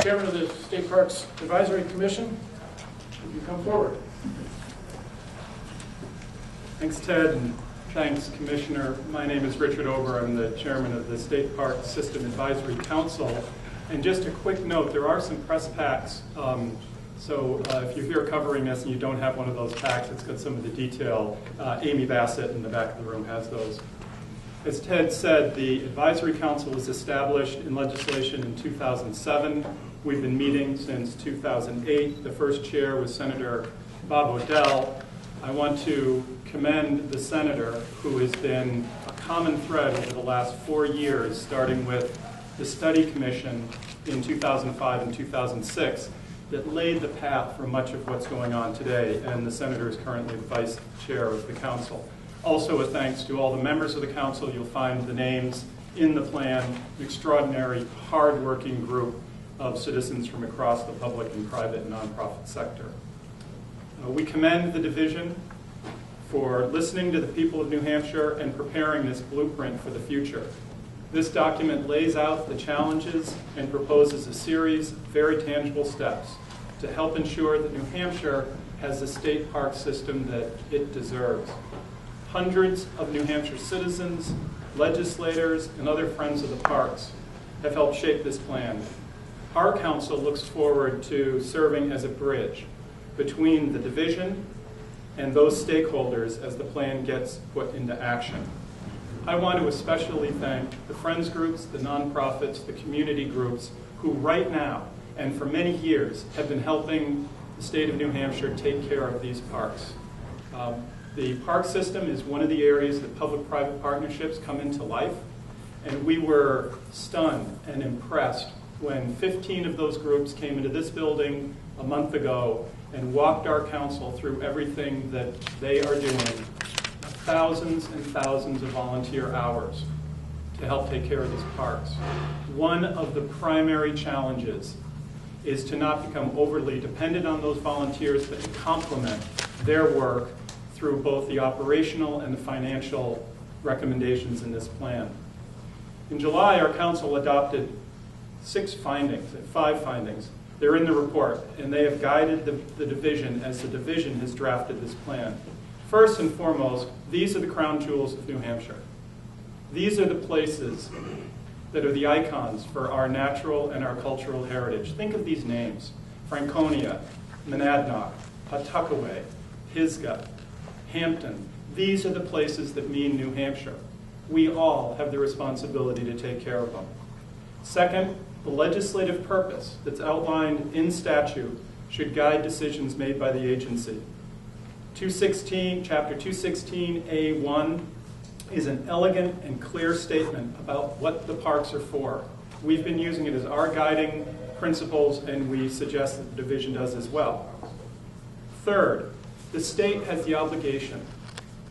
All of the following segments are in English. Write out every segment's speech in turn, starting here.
Chairman of the State Parks Advisory Commission, would you come forward? Thanks, Ted, and thanks, Commissioner. My name is Richard Ober. I'm the chairman of the State Park System Advisory Council. And just a quick note, there are some press packs. So if you're here covering this and you don't have one of those packs, it's got some of the detail. Amy Bassett in the back of the room has those. As Ted said, the Advisory Council was established in legislation in 2007. We've been meeting since 2008. The first chair was Senator Bob Odell. I want to commend the senator who has been a common thread over the last 4 years, starting with the study commission in 2005 and 2006, that laid the path for much of what's going on today, and the senator is currently the vice chair of the council. Also a thanks to all the members of the council. You'll find the names in the plan, an extraordinary, hard-working group of citizens from across the public and private and nonprofit sector. We commend the division for listening to the people of New Hampshire and preparing this blueprint for the future. This document lays out the challenges and proposes a series of very tangible steps to help ensure that New Hampshire has the state park system that it deserves. Hundreds of New Hampshire citizens, legislators, and other friends of the parks have helped shape this plan. Our council looks forward to serving as a bridge between the division and those stakeholders as the plan gets put into action. I want to especially thank the friends groups, the nonprofits, the community groups who right now and for many years have been helping the state of New Hampshire take care of these parks. The park system is one of the areas that public-private partnerships come into life, and we were stunned and impressed when 15 of those groups came into this building a month ago and walked our council through everything that they are doing, thousands and thousands of volunteer hours to help take care of these parks. One of the primary challenges is to not become overly dependent on those volunteers, but to complement their work through both the operational and the financial recommendations in this plan. In July, our council adopted 5 findings. They're in the report, and they have guided the division as the division has drafted this plan. First and foremost, these are the crown jewels of New Hampshire. These are the places that are the icons for our natural and our cultural heritage. Think of these names: Franconia, Monadnock, Pawtuckaway, Pisgah, Hampton. These are the places that mean New Hampshire. We all have the responsibility to take care of them. Second, the legislative purpose that's outlined in statute should guide decisions made by the agency. Chapter 216A1 is an elegant and clear statement about what the parks are for. We've been using it as our guiding principles, and we suggest that the division does as well. Third, the state has the obligation,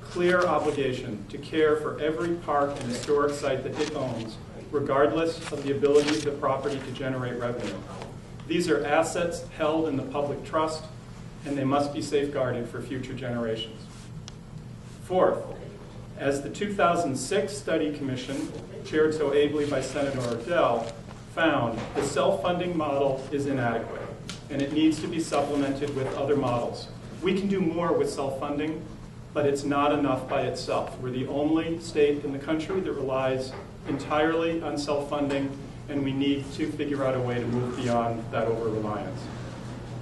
clear obligation, to care for every park and historic site that it owns, regardless of the ability of the property to generate revenue. These are assets held in the public trust, and they must be safeguarded for future generations. Fourth, as the 2006 study commission, chaired so ably by Senator Odell, found, the self-funding model is inadequate, and it needs to be supplemented with other models. We can do more with self-funding, but it's not enough by itself. We're the only state in the country that relies entirely on self-funding, and we need to figure out a way to move beyond that over-reliance.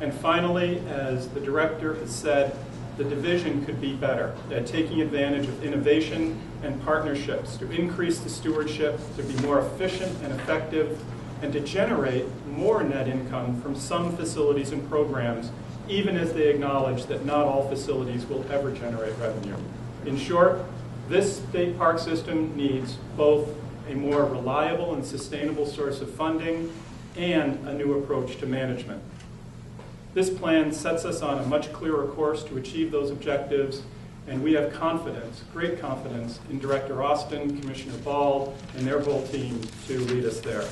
And finally, as the director has said, the division could be better at taking advantage of innovation and partnerships to increase the stewardship, to be more efficient and effective, and to generate more net income from some facilities and programs, even as they acknowledge that not all facilities will ever generate revenue. In short, this state park system needs both a more reliable and sustainable source of funding and a new approach to management. This plan sets us on a much clearer course to achieve those objectives, and we have confidence, great confidence, in Director Austin, Commissioner Ball, and their whole team to lead us there.